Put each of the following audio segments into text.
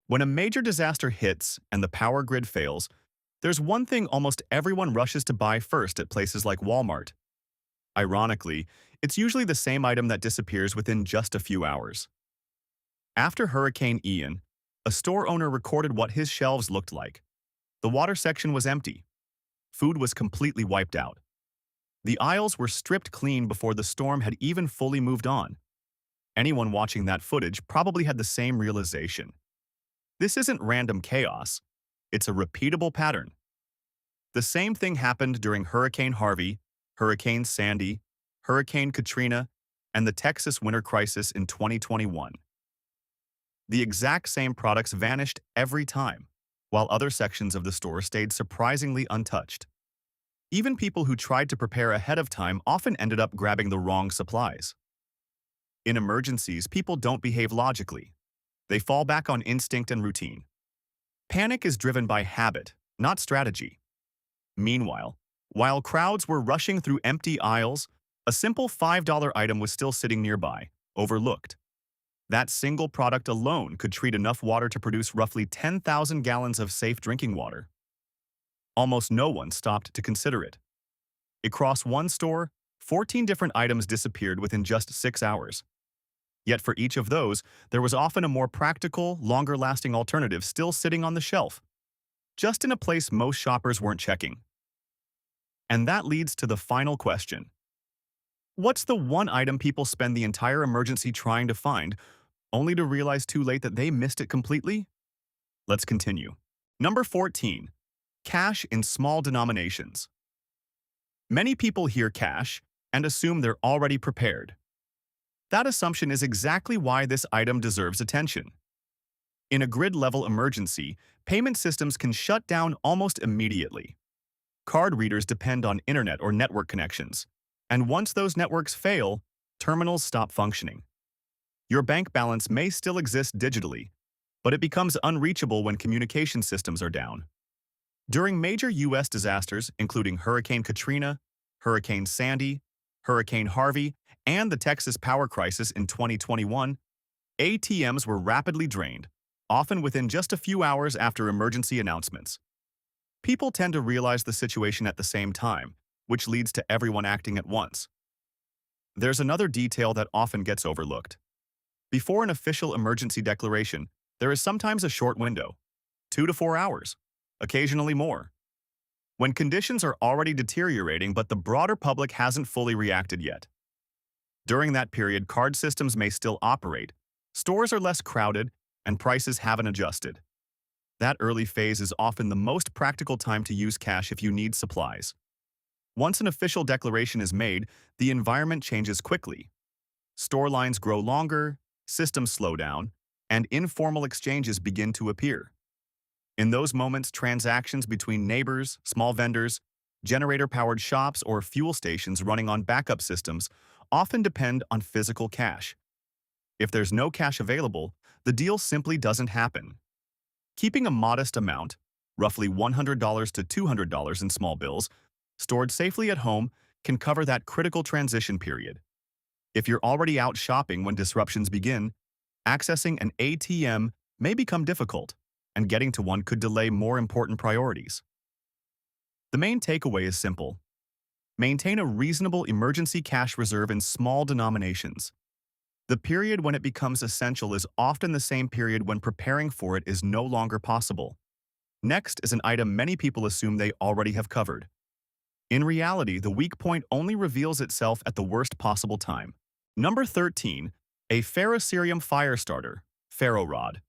When a major disaster hits and the power grid fails, there's one thing almost everyone rushes to buy first at places like Walmart. Ironically, it's usually the same item that disappears within just a few hours. After Hurricane Ian, a store owner recorded what his shelves looked like. The water section was empty. Food was completely wiped out. The aisles were stripped clean before the storm had even fully moved on. Anyone watching that footage probably had the same realization. This isn't random chaos. It's a repeatable pattern. The same thing happened during Hurricane Harvey, Hurricane Sandy, Hurricane Katrina, and the Texas winter crisis in 2021. The exact same products vanished every time, while other sections of the store stayed surprisingly untouched. Even people who tried to prepare ahead of time often ended up grabbing the wrong supplies. In emergencies, people don't behave logically. They fall back on instinct and routine. Panic is driven by habit, not strategy. Meanwhile, while crowds were rushing through empty aisles, a simple $5 item was still sitting nearby, overlooked. That single product alone could treat enough water to produce roughly 10,000 gallons of safe drinking water. Almost no one stopped to consider it. Across one store, 14 different items disappeared within just 6 hours. Yet for each of those, there was often a more practical, longer-lasting alternative still sitting on the shelf, just in a place most shoppers weren't checking. And that leads to the final question. What's the one item people spend the entire emergency trying to find, only to realize too late that they missed it completely? Let's continue. Number 14. Cash in small denominations. Many people hear cash and assume they're already prepared. That assumption is exactly why this item deserves attention. In a grid-level emergency, payment systems can shut down almost immediately. Card readers depend on internet or network connections, and once those networks fail, terminals stop functioning. Your bank balance may still exist digitally, but it becomes unreachable when communication systems are down. During major U.S. disasters, including Hurricane Katrina, Hurricane Sandy, Hurricane Harvey, and the Texas power crisis in 2021, ATMs were rapidly drained, often within just a few hours after emergency announcements. People tend to realize the situation at the same time, which leads to everyone acting at once. There's another detail that often gets overlooked. Before an official emergency declaration, there is sometimes a short window, 2 to 4 hours, occasionally more, when conditions are already deteriorating but the broader public hasn't fully reacted yet. During that period, card systems may still operate, stores are less crowded, and prices haven't adjusted. That early phase is often the most practical time to use cash if you need supplies. Once an official declaration is made, the environment changes quickly. Store lines grow longer, systems slow down, and informal exchanges begin to appear. In those moments, transactions between neighbors, small vendors, generator-powered shops, or fuel stations running on backup systems often depend on physical cash. If there's no cash available, the deal simply doesn't happen. Keeping a modest amount, roughly $100 to $200 in small bills, stored safely at home can cover that critical transition period. If you're already out shopping when disruptions begin, accessing an ATM may become difficult, and getting to one could delay more important priorities. The main takeaway is simple. Maintain a reasonable emergency cash reserve in small denominations. The period when it becomes essential is often the same period when preparing for it is no longer possible. Next is an item many people assume they already have covered. In reality, the weak point only reveals itself at the worst possible time. Number 13. A ferrocerium fire starter, ferro rod.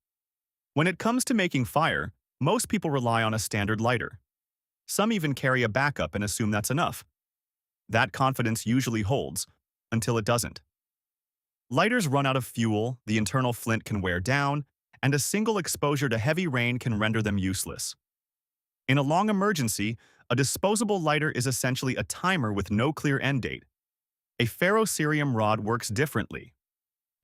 When it comes to making fire, most people rely on a standard lighter. Some even carry a backup and assume that's enough. That confidence usually holds, until it doesn't. Lighters run out of fuel, the internal flint can wear down, and a single exposure to heavy rain can render them useless. In a long emergency, a disposable lighter is essentially a timer with no clear end date. A ferrocerium rod works differently.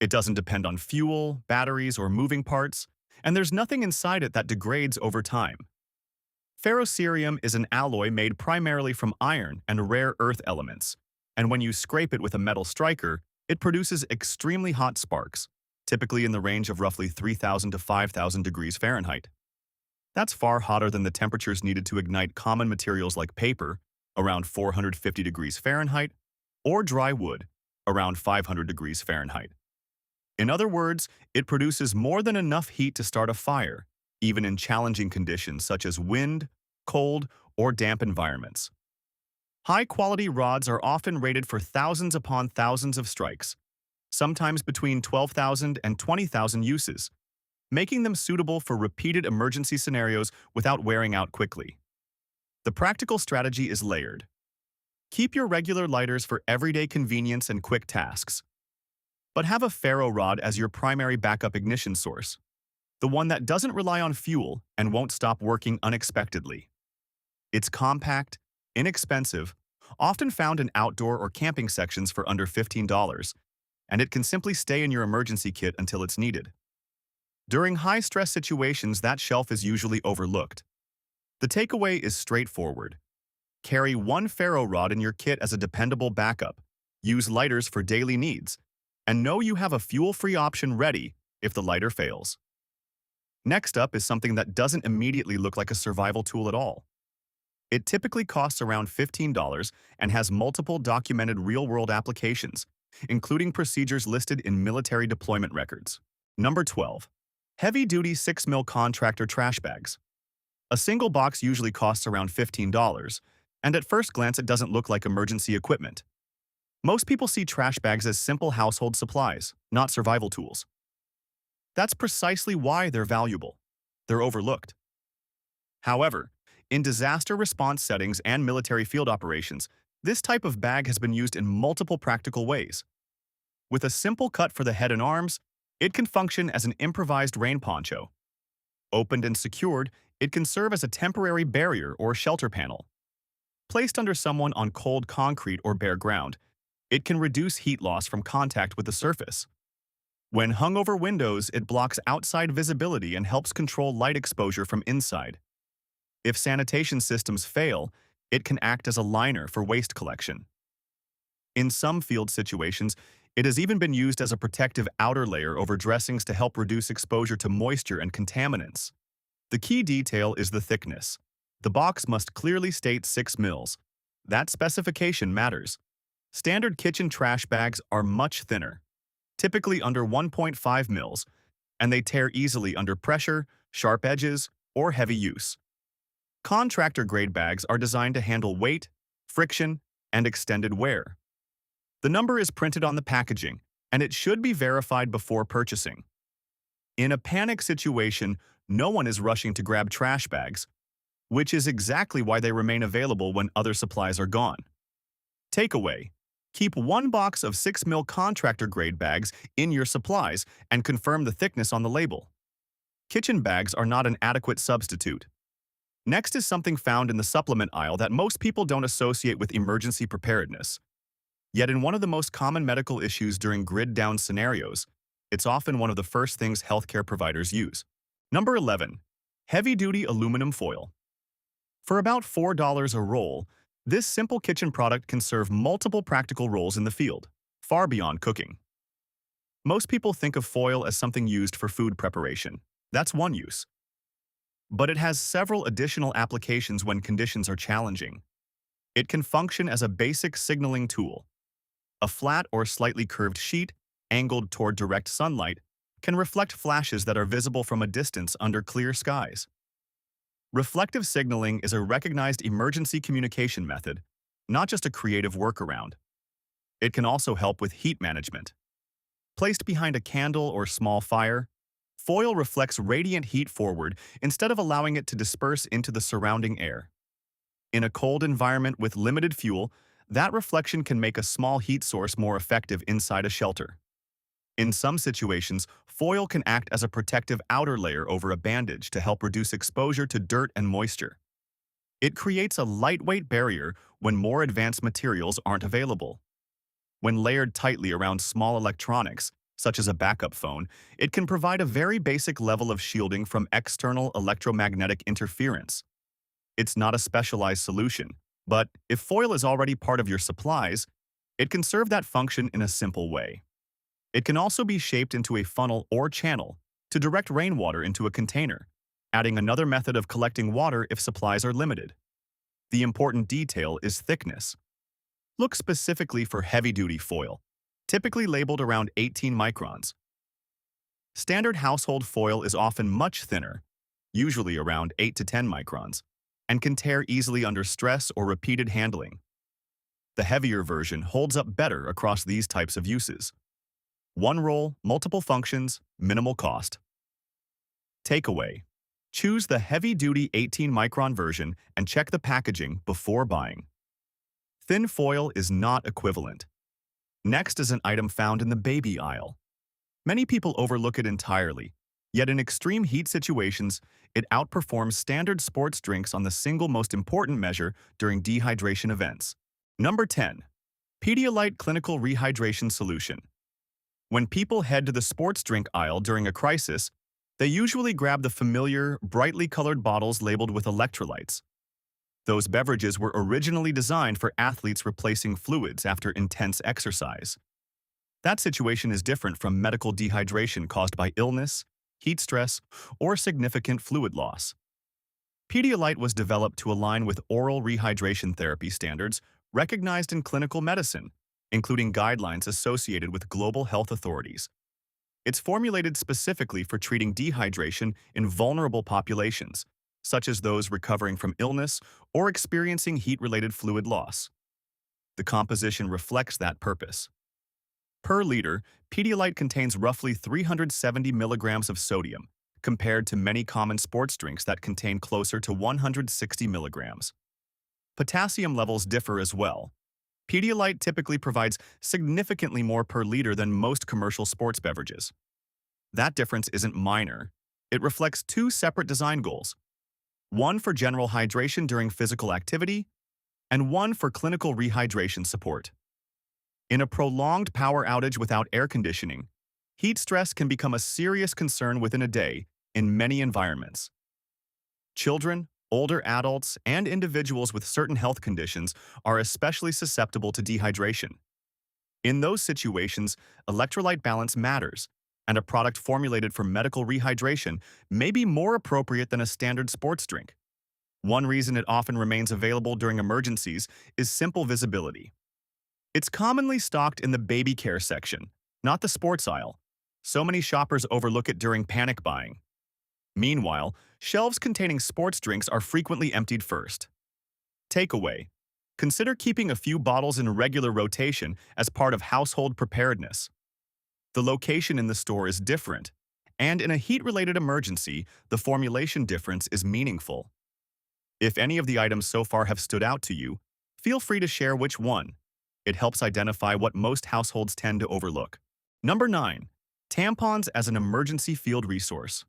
It doesn't depend on fuel, batteries, or moving parts, and there's nothing inside it that degrades over time. Ferrocerium is an alloy made primarily from iron and rare earth elements, and when you scrape it with a metal striker, it produces extremely hot sparks, typically in the range of roughly 3,000 to 5,000 degrees Fahrenheit. That's far hotter than the temperatures needed to ignite common materials like paper, around 450 degrees Fahrenheit, or dry wood, around 500 degrees Fahrenheit. In other words, it produces more than enough heat to start a fire, even in challenging conditions such as wind, cold, or damp environments. High-quality rods are often rated for thousands upon thousands of strikes, sometimes between 12,000 and 20,000 uses, making them suitable for repeated emergency scenarios without wearing out quickly. The practical strategy is layered. Keep your regular lighters for everyday convenience and quick tasks, but have a ferro rod as your primary backup ignition source, the one that doesn't rely on fuel and won't stop working unexpectedly. It's compact, inexpensive, often found in outdoor or camping sections for under $15, and it can simply stay in your emergency kit until it's needed. During high-stress situations, that shelf is usually overlooked. The takeaway is straightforward. Carry one ferro rod in your kit as a dependable backup, use lighters for daily needs, and know you have a fuel-free option ready if the lighter fails. Next up is something that doesn't immediately look like a survival tool at all. It typically costs around $15 and has multiple documented real-world applications, including procedures listed in military deployment records. Number 12. Heavy-duty 6mm contractor trash bags. A single box usually costs around $15, and at first glance it doesn't look like emergency equipment. Most people see trash bags as simple household supplies, not survival tools. That's precisely why they're valuable. They're overlooked. However, in disaster response settings and military field operations, this type of bag has been used in multiple practical ways. With a simple cut for the head and arms, it can function as an improvised rain poncho. Opened and secured, it can serve as a temporary barrier or shelter panel. Placed under someone on cold concrete or bare ground, it can reduce heat loss from contact with the surface. When hung over windows, it blocks outside visibility and helps control light exposure from inside. If sanitation systems fail, it can act as a liner for waste collection. In some field situations, it has even been used as a protective outer layer over dressings to help reduce exposure to moisture and contaminants. The key detail is the thickness. The box must clearly state 6 mils. That specification matters. Standard kitchen trash bags are much thinner, typically under 1.5 mils, and they tear easily under pressure, sharp edges, or heavy use. Contractor-grade bags are designed to handle weight, friction, and extended wear. The number is printed on the packaging, and it should be verified before purchasing. In a panic situation, no one is rushing to grab trash bags, which is exactly why they remain available when other supplies are gone. Takeaway: keep one box of 6mm contractor-grade bags in your supplies and confirm the thickness on the label. Kitchen bags are not an adequate substitute. Next is something found in the supplement aisle that most people don't associate with emergency preparedness. Yet in one of the most common medical issues during grid-down scenarios, it's often one of the first things healthcare providers use. Number 11. Heavy-duty aluminum foil. For about $4 a roll, this simple kitchen product can serve multiple practical roles in the field, far beyond cooking. Most people think of foil as something used for food preparation. That's one use. But it has several additional applications when conditions are challenging. It can function as a basic signaling tool. A flat or slightly curved sheet, angled toward direct sunlight, can reflect flashes that are visible from a distance under clear skies. Reflective signaling is a recognized emergency communication method, not just a creative workaround. It can also help with heat management. Placed behind a candle or small fire, foil reflects radiant heat forward instead of allowing it to disperse into the surrounding air. In a cold environment with limited fuel, that reflection can make a small heat source more effective inside a shelter. In some situations, foil can act as a protective outer layer over a bandage to help reduce exposure to dirt and moisture. It creates a lightweight barrier when more advanced materials aren't available. When layered tightly around small electronics, such as a backup phone, it can provide a very basic level of shielding from external electromagnetic interference. It's not a specialized solution, but if foil is already part of your supplies, it can serve that function in a simple way. It can also be shaped into a funnel or channel to direct rainwater into a container, adding another method of collecting water if supplies are limited. The important detail is thickness. Look specifically for heavy-duty foil, typically labeled around 18 microns. Standard household foil is often much thinner, usually around 8 to 10 microns, and can tear easily under stress or repeated handling. The heavier version holds up better across these types of uses. One roll, multiple functions, minimal cost. Takeaway: choose the heavy-duty 18-micron version and check the packaging before buying. Thin foil is not equivalent. Next is an item found in the baby aisle. Many people overlook it entirely, yet in extreme heat situations, it outperforms standard sports drinks on the single most important measure during dehydration events. Number 10. Pedialyte Clinical Rehydration Solution. When people head to the sports drink aisle during a crisis, they usually grab the familiar, brightly colored bottles labeled with electrolytes. Those beverages were originally designed for athletes replacing fluids after intense exercise. That situation is different from medical dehydration caused by illness, heat stress, or significant fluid loss. Pedialyte was developed to align with oral rehydration therapy standards recognized in clinical medicine, including guidelines associated with global health authorities. It's formulated specifically for treating dehydration in vulnerable populations, such as those recovering from illness or experiencing heat-related fluid loss. The composition reflects that purpose. Per liter, Pedialyte contains roughly 370 milligrams of sodium, compared to many common sports drinks that contain closer to 160 milligrams. Potassium levels differ as well. Pedialyte typically provides significantly more per liter than most commercial sports beverages. That difference isn't minor. It reflects two separate design goals: one for general hydration during physical activity, and one for clinical rehydration support. In a prolonged power outage without air conditioning, heat stress can become a serious concern within a day in many environments. Children, older adults, and individuals with certain health conditions are especially susceptible to dehydration. In those situations, electrolyte balance matters, and a product formulated for medical rehydration may be more appropriate than a standard sports drink. One reason it often remains available during emergencies is simple visibility. It's commonly stocked in the baby care section, not the sports aisle. So many shoppers overlook it during panic buying. Meanwhile, shelves containing sports drinks are frequently emptied first. Takeaway: consider keeping a few bottles in regular rotation as part of household preparedness. The location in the store is different, and in a heat-related emergency, the formulation difference is meaningful. If any of the items so far have stood out to you, feel free to share which one. It helps identify what most households tend to overlook. Number 9. Tampons as an emergency field resource.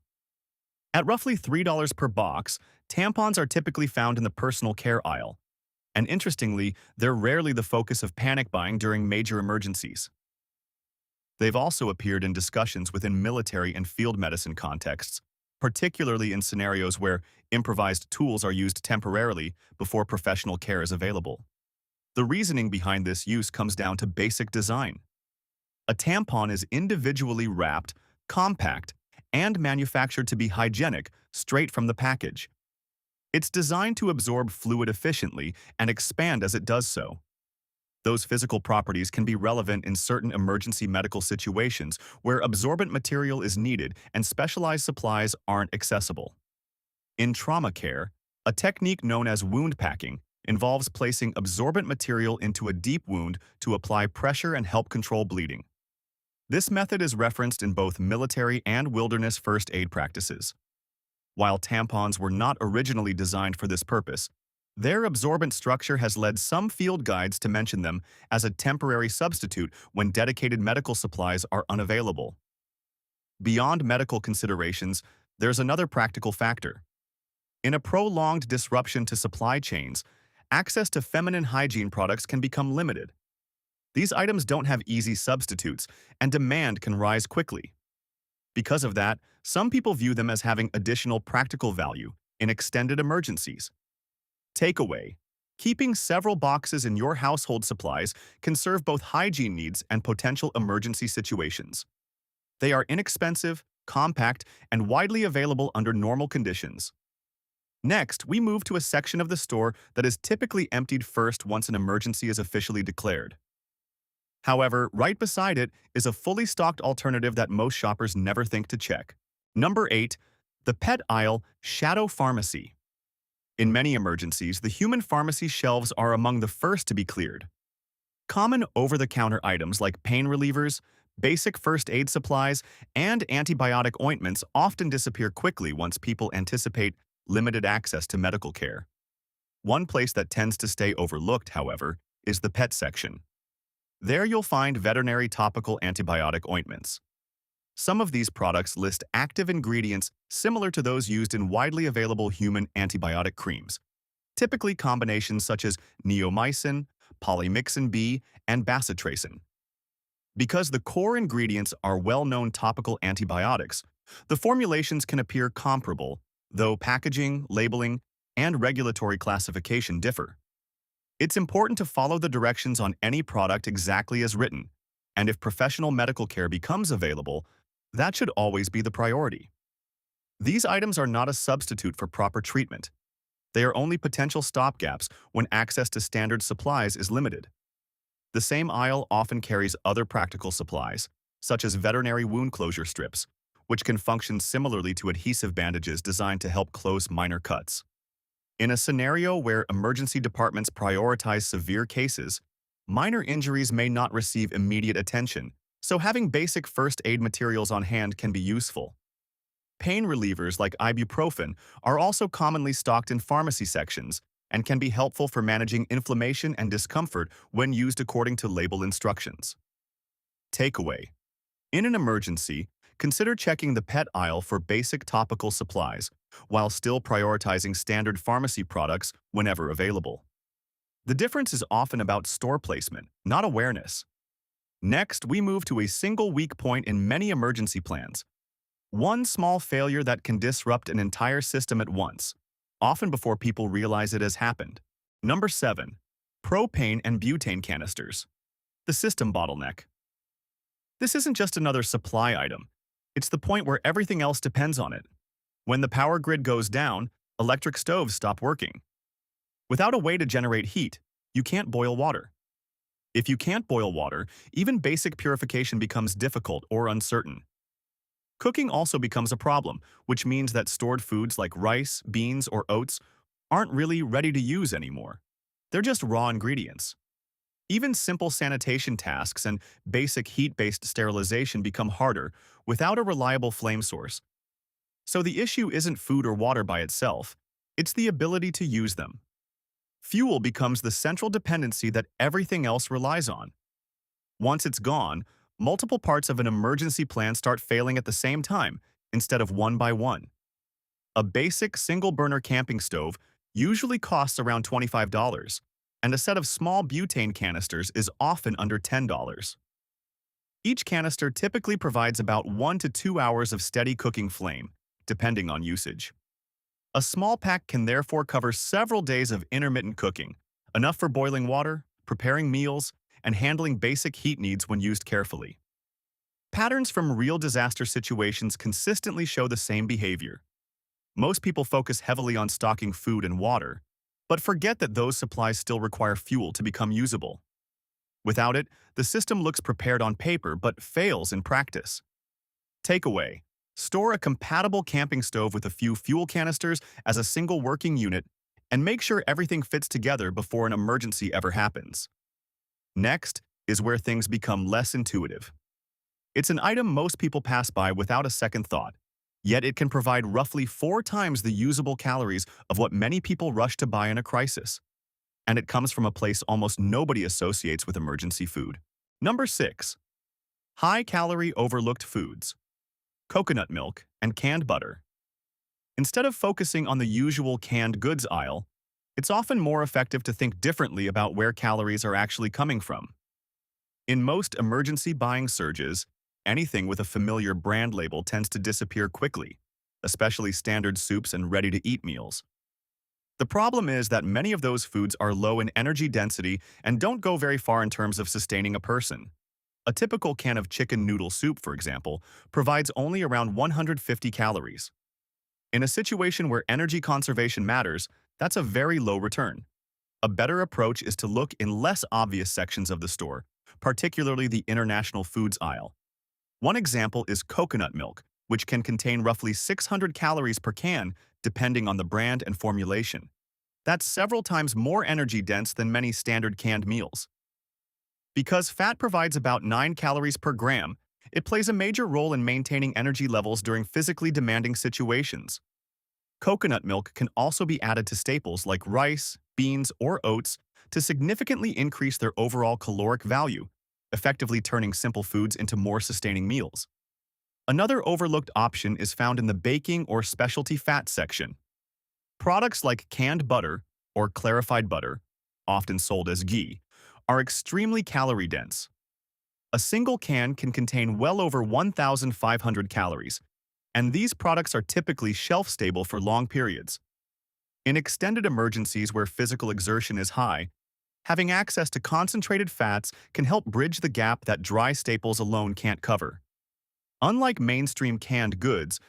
At roughly $3 per box, tampons are typically found in the personal care aisle. And interestingly, they're rarely the focus of panic buying during major emergencies. They've also appeared in discussions within military and field medicine contexts, particularly in scenarios where improvised tools are used temporarily before professional care is available. The reasoning behind this use comes down to basic design. A tampon is individually wrapped, compact, and manufactured to be hygienic straight from the package. It's designed to absorb fluid efficiently and expand as it does so. Those physical properties can be relevant in certain emergency medical situations where absorbent material is needed and specialized supplies aren't accessible. In trauma care, a technique known as wound packing involves placing absorbent material into a deep wound to apply pressure and help control bleeding. This method is referenced in both military and wilderness first aid practices. While tampons were not originally designed for this purpose, their absorbent structure has led some field guides to mention them as a temporary substitute when dedicated medical supplies are unavailable. Beyond medical considerations, there's another practical factor. In a prolonged disruption to supply chains, access to feminine hygiene products can become limited. These items don't have easy substitutes, and demand can rise quickly. Because of that, some people view them as having additional practical value in extended emergencies. Takeaway: Keeping several boxes in your household supplies can serve both hygiene needs and potential emergency situations. They are inexpensive, compact, and widely available under normal conditions. Next, we move to a section of the store that is typically emptied first once an emergency is officially declared. However, right beside it is a fully stocked alternative that most shoppers never think to check. Number 8. The pet aisle shadow pharmacy. In many emergencies, the human pharmacy shelves are among the first to be cleared. Common over-the-counter items like pain relievers, basic first aid supplies, and antibiotic ointments often disappear quickly once people anticipate limited access to medical care. One place that tends to stay overlooked, however, is the pet section. There you'll find veterinary topical antibiotic ointments. Some of these products list active ingredients similar to those used in widely available human antibiotic creams, typically combinations such as neomycin, polymyxin B, and bacitracin. Because the core ingredients are well-known topical antibiotics, the formulations can appear comparable, though packaging, labeling, and regulatory classification differ. It's important to follow the directions on any product exactly as written, and if professional medical care becomes available, that should always be the priority. These items are not a substitute for proper treatment. They are only potential stopgaps when access to standard supplies is limited. The same aisle often carries other practical supplies, such as veterinary wound closure strips, which can function similarly to adhesive bandages designed to help close minor cuts. In a scenario where emergency departments prioritize severe cases, minor injuries may not receive immediate attention, so having basic first aid materials on hand can be useful. Pain relievers like ibuprofen are also commonly stocked in pharmacy sections and can be helpful for managing inflammation and discomfort when used according to label instructions. Takeaway: in an emergency, consider checking the pet aisle for basic topical supplies, while still prioritizing standard pharmacy products whenever available. The difference is often about store placement, not awareness. Next, we move to a single weak point in many emergency plans. One small failure that can disrupt an entire system at once, often before people realize it has happened. Number 7. Propane and butane canisters. The system bottleneck. This isn't just another supply item. It's the point where everything else depends on it. When the power grid goes down, electric stoves stop working. Without a way to generate heat, you can't boil water. If you can't boil water, even basic purification becomes difficult or uncertain. Cooking also becomes a problem, which means that stored foods like rice, beans, or oats aren't really ready to use anymore. They're just raw ingredients. Even simple sanitation tasks and basic heat-based sterilization become harder without a reliable flame source. So the issue isn't food or water by itself, it's the ability to use them. Fuel becomes the central dependency that everything else relies on. Once it's gone, multiple parts of an emergency plan start failing at the same time, instead of one by one. A basic single-burner camping stove usually costs around $25, and a set of small butane canisters is often under $10. Each canister typically provides about 1 to 2 hours of steady cooking flame, depending on usage. A small pack can therefore cover several days of intermittent cooking, enough for boiling water, preparing meals, and handling basic heat needs when used carefully. Patterns from real disaster situations consistently show the same behavior. Most people focus heavily on stocking food and water, but forget that those supplies still require fuel to become usable. Without it, the system looks prepared on paper but fails in practice. Takeaway: store a compatible camping stove with a few fuel canisters as a single working unit, and make sure everything fits together before an emergency ever happens. Next is where things become less intuitive. It's an item most people pass by without a second thought, yet it can provide roughly 4 times the usable calories of what many people rush to buy in a crisis. And it comes from a place almost nobody associates with emergency food. Number 6. High-calorie overlooked foods. Coconut milk and canned butter. Instead of focusing on the usual canned goods aisle, it's often more effective to think differently about where calories are actually coming from. In most emergency buying surges, anything with a familiar brand label tends to disappear quickly, especially standard soups and ready-to-eat meals. The problem is that many of those foods are low in energy density and don't go very far in terms of sustaining a person. A typical can of chicken noodle soup, for example, provides only around 150 calories. In a situation where energy conservation matters, that's a very low return. A better approach is to look in less obvious sections of the store, particularly the international foods aisle. One example is coconut milk, which can contain roughly 600 calories per can, depending on the brand and formulation. That's several times more energy dense than many standard canned meals. Because fat provides about 9 calories per gram, it plays a major role in maintaining energy levels during physically demanding situations. Coconut milk can also be added to staples like rice, beans, or oats to significantly increase their overall caloric value, effectively turning simple foods into more sustaining meals. Another overlooked option is found in the baking or specialty fat section. Products like canned butter or clarified butter, often sold as ghee, are extremely calorie-dense. A single can contain well over 1,500 calories, and these products are typically shelf-stable for long periods. In extended emergencies where physical exertion is high, having access to concentrated fats can help bridge the gap that dry staples alone can't cover. Unlike mainstream canned goods,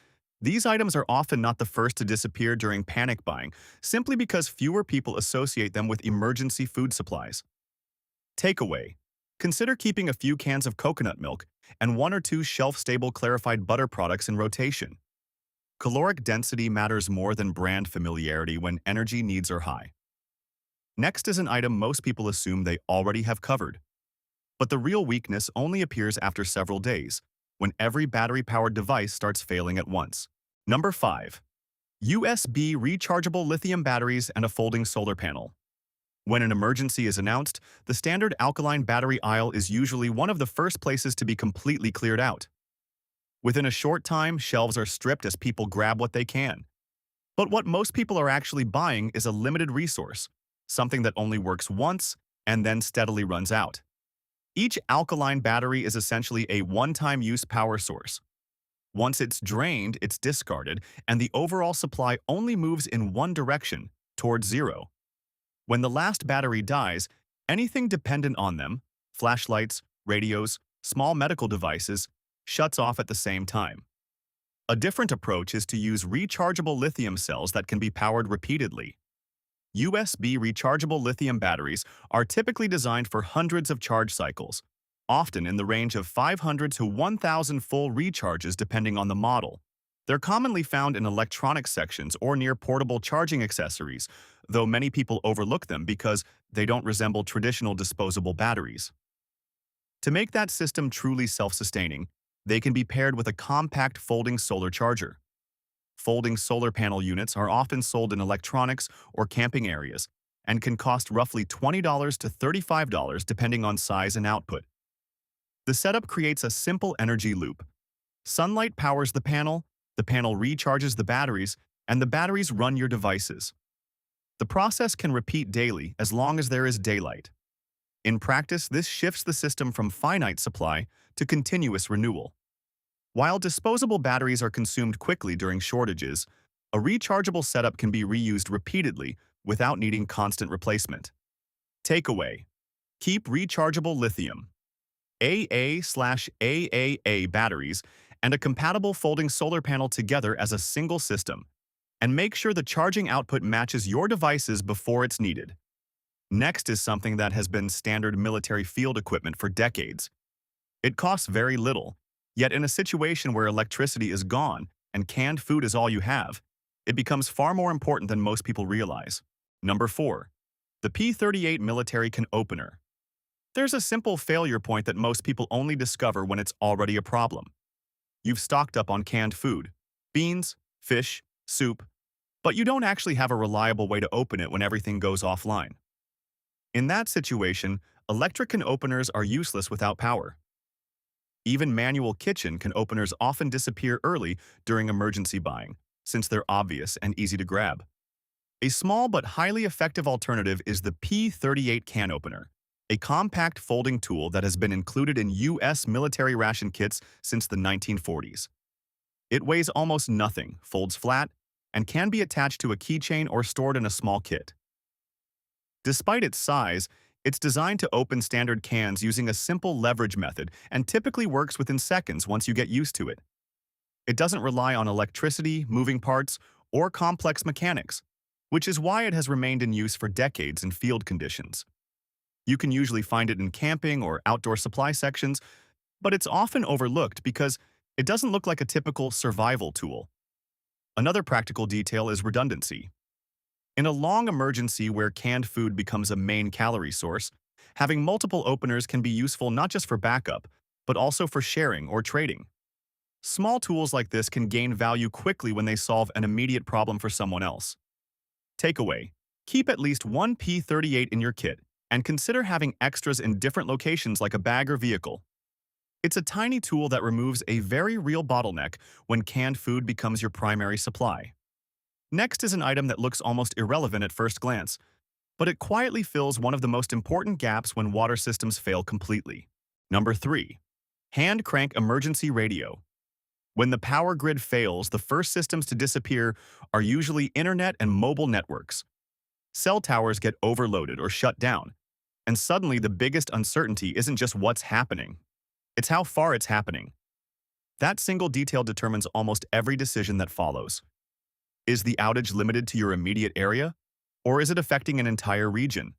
these items are often not the first to disappear during panic buying, simply because fewer people associate them with emergency food supplies. Takeaway: consider keeping a few cans of coconut milk and 1 or 2 shelf-stable clarified butter products in rotation. Caloric density matters more than brand familiarity when energy needs are high. Next is an item most people assume they already have covered. But the real weakness only appears after several days, when every battery-powered device starts failing at once. Number 5. USB rechargeable lithium batteries and a folding solar panel. When an emergency is announced, the standard alkaline battery aisle is usually one of the first places to be completely cleared out. Within a short time, shelves are stripped as people grab what they can. But what most people are actually buying is a limited resource, something that only works once and then steadily runs out. Each alkaline battery is essentially a one-time use power source. Once it's drained, it's discarded, and the overall supply only moves in one direction, towards zero. When the last battery dies, anything dependent on them, flashlights, radios, small medical devices, shuts off at the same time. A different approach is to use rechargeable lithium cells that can be powered repeatedly. USB rechargeable lithium batteries are typically designed for hundreds of charge cycles, often in the range of 500 to 1,000 full recharges depending on the model. They're commonly found in electronic sections or near portable charging accessories, though many people overlook them because they don't resemble traditional disposable batteries. To make that system truly self-sustaining, they can be paired with a compact folding solar charger. Folding solar panel units are often sold in electronics or camping areas and can cost roughly $20 to $35 depending on size and output. The setup creates a simple energy loop. Sunlight powers the panel recharges the batteries, and the batteries run your devices. The process can repeat daily as long as there is daylight. In practice, this shifts the system from finite supply to continuous renewal. While disposable batteries are consumed quickly during shortages, a rechargeable setup can be reused repeatedly without needing constant replacement. Takeaway: keep rechargeable lithium, AA/AAA batteries, and a compatible folding solar panel together as a single system, and make sure the charging output matches your devices before it's needed. Next is something that has been standard military field equipment for decades. It costs very little, yet in a situation where electricity is gone and canned food is all you have, it becomes far more important than most people realize. Number 4. The P38 military can opener. There's a simple failure point that most people only discover when it's already a problem. You've stocked up on canned food, beans, fish, soup, but you don't actually have a reliable way to open it when everything goes offline. In that situation, electric can openers are useless without power. Even manual kitchen can openers often disappear early during emergency buying, since they're obvious and easy to grab. A small but highly effective alternative is the P38 can opener, a compact folding tool that has been included in U.S. military ration kits since the 1940s. It weighs almost nothing, folds flat, and can be attached to a keychain or stored in a small kit. Despite its size, it's designed to open standard cans using a simple leverage method and typically works within seconds once you get used to it. It doesn't rely on electricity, moving parts, or complex mechanics, which is why it has remained in use for decades in field conditions. You can usually find it in camping or outdoor supply sections, but it's often overlooked because it doesn't look like a typical survival tool. Another practical detail is redundancy. In a long emergency where canned food becomes a main calorie source, having multiple openers can be useful not just for backup, but also for sharing or trading. Small tools like this can gain value quickly when they solve an immediate problem for someone else. Takeaway: keep at least one P38 in your kit, and consider having extras in different locations like a bag or vehicle. It's a tiny tool that removes a very real bottleneck when canned food becomes your primary supply. Next is an item that looks almost irrelevant at first glance, but it quietly fills one of the most important gaps when water systems fail completely. Number 3. Hand crank emergency radio. When the power grid fails, the first systems to disappear are usually internet and mobile networks. Cell towers get overloaded or shut down, and suddenly the biggest uncertainty isn't just what's happening, it's how far it's happening. That single detail determines almost every decision that follows. Is the outage limited to your immediate area, or is it affecting an entire region?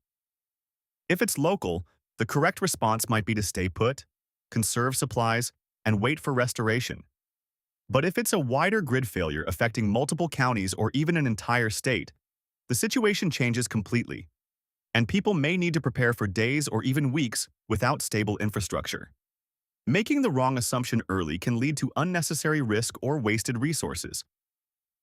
If it's local, the correct response might be to stay put, conserve supplies, and wait for restoration. But if it's a wider grid failure affecting multiple counties or even an entire state, the situation changes completely, and people may need to prepare for days or even weeks without stable infrastructure. Making the wrong assumption early can lead to unnecessary risk or wasted resources.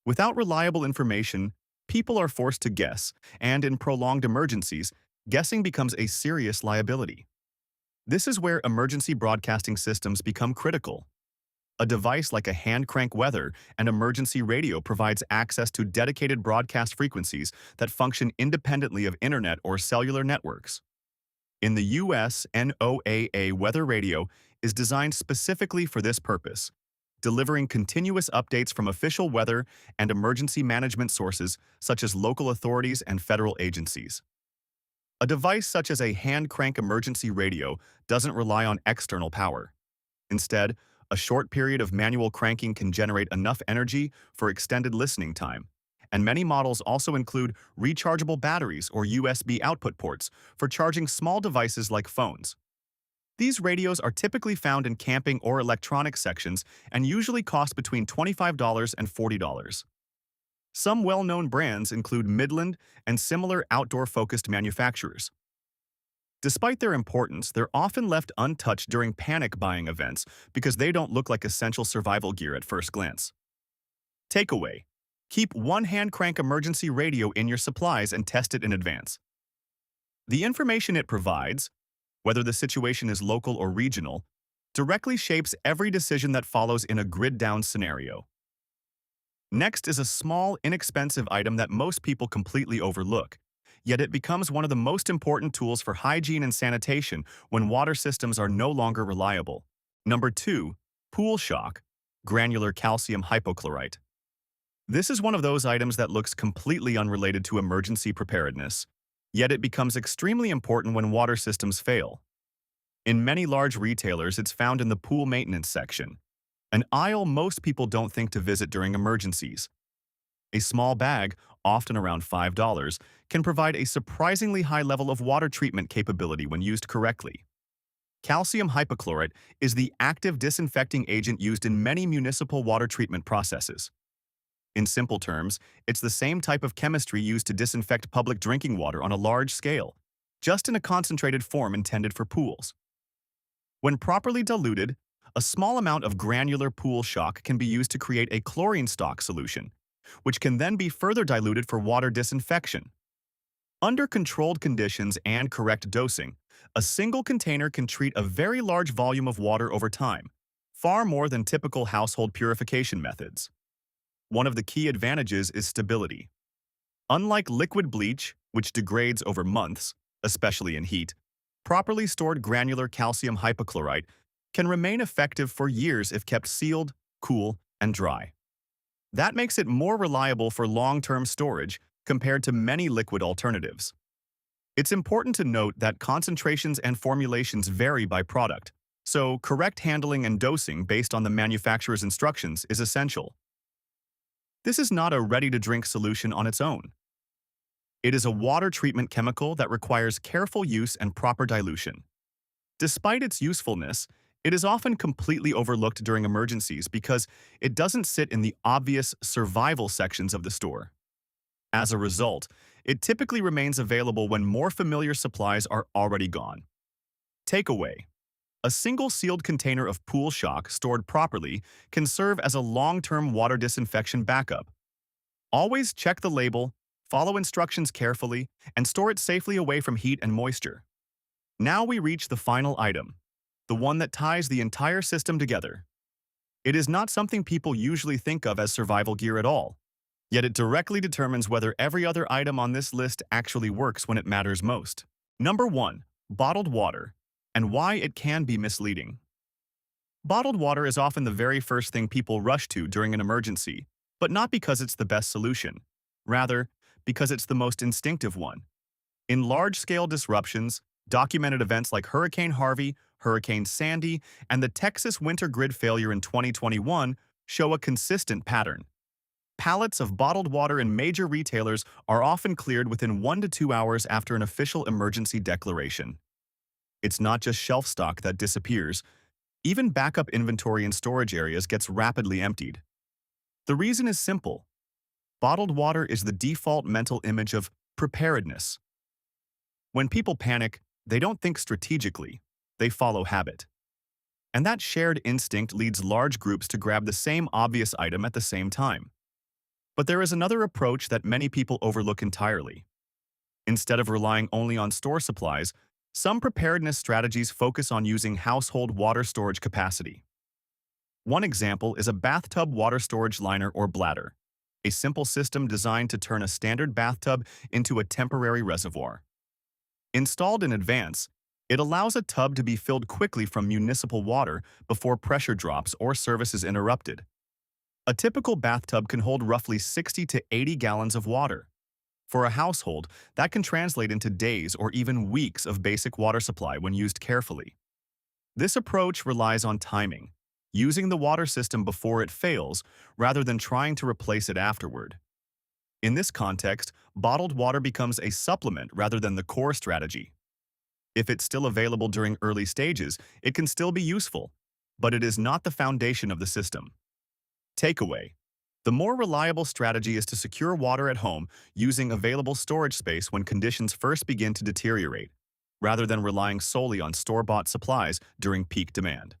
Without reliable information, people are forced to guess, and in prolonged emergencies, guessing becomes a serious liability. This is where emergency broadcasting systems become critical. A device like a hand crank weather and emergency radio provides access to dedicated broadcast frequencies that function independently of internet or cellular networks. In the US, NOAA weather radio is designed specifically for this purpose, delivering continuous updates from official weather and emergency management sources such as local authorities and federal agencies. A device such as a hand crank emergency radio doesn't rely on external power. Instead, a short period of manual cranking can generate enough energy for extended listening time, and many models also include rechargeable batteries or USB output ports for charging small devices like phones. These radios are typically found in camping or electronics sections and usually cost between $25 and $40. Some well-known brands include Midland and similar outdoor-focused manufacturers. Despite their importance, they're often left untouched during panic buying events because they don't look like essential survival gear at first glance. Takeaway: keep one hand crank emergency radio in your supplies and test it in advance. The information it provides, whether the situation is local or regional, directly shapes every decision that follows in a grid-down scenario. Next is a small, inexpensive item that most people completely overlook, yet it becomes one of the most important tools for hygiene and sanitation when water systems are no longer reliable. Number 2. Pool shock, granular calcium hypochlorite. This is one of those items that looks completely unrelated to emergency preparedness, yet it becomes extremely important when water systems fail. In many large retailers, it's found in the pool maintenance section, an aisle most people don't think to visit during emergencies. A small bag, often around $5, can provide a surprisingly high level of water treatment capability when used correctly. Calcium hypochlorite is the active disinfecting agent used in many municipal water treatment processes. In simple terms, it's the same type of chemistry used to disinfect public drinking water on a large scale, just in a concentrated form intended for pools. When properly diluted, a small amount of granular pool shock can be used to create a chlorine stock solution, which can then be further diluted for water disinfection. Under controlled conditions and correct dosing, a single container can treat a very large volume of water over time, far more than typical household purification methods. One of the key advantages is stability. Unlike liquid bleach, which degrades over months, especially in heat, properly stored granular calcium hypochlorite can remain effective for years if kept sealed, cool, and dry. That makes it more reliable for long-term storage compared to many liquid alternatives. It's important to note that concentrations and formulations vary by product, so correct handling and dosing based on the manufacturer's instructions is essential. This is not a ready-to-drink solution on its own. It is a water treatment chemical that requires careful use and proper dilution. Despite its usefulness, it is often completely overlooked during emergencies because it doesn't sit in the obvious survival sections of the store. As a result, it typically remains available when more familiar supplies are already gone. Takeaway: a single sealed container of pool shock stored properly can serve as a long-term water disinfection backup. Always check the label, follow instructions carefully, and store it safely away from heat and moisture. Now we reach the final item, the one that ties the entire system together. It is not something people usually think of as survival gear at all, yet it directly determines whether every other item on this list actually works when it matters most. Number 1. Bottled water, and why it can be misleading. Bottled water is often the very first thing people rush to during an emergency, but not because it's the best solution. Rather, because it's the most instinctive one. In large-scale disruptions, documented events like Hurricane Harvey, Hurricane Sandy, and the Texas winter grid failure in 2021 show a consistent pattern. Pallets of bottled water in major retailers are often cleared within 1 to 2 hours after an official emergency declaration. It's not just shelf stock that disappears. Even backup inventory in storage areas gets rapidly emptied. The reason is simple. Bottled water is the default mental image of preparedness. When people panic, they don't think strategically, they follow habit. And that shared instinct leads large groups to grab the same obvious item at the same time. But there is another approach that many people overlook entirely. Instead of relying only on store supplies, some preparedness strategies focus on using household water storage capacity. One example is a bathtub water storage liner or bladder, a simple system designed to turn a standard bathtub into a temporary reservoir. Installed in advance, it allows a tub to be filled quickly from municipal water before pressure drops or service is interrupted. A typical bathtub can hold roughly 60 to 80 gallons of water. For a household, that can translate into days or even weeks of basic water supply when used carefully. This approach relies on timing, using the water system before it fails rather than trying to replace it afterward. In this context, bottled water becomes a supplement rather than the core strategy. If it's still available during early stages, it can still be useful, but it is not the foundation of the system. Takeaway: the more reliable strategy is to secure water at home using available storage space when conditions first begin to deteriorate, rather than relying solely on store-bought supplies during peak demand.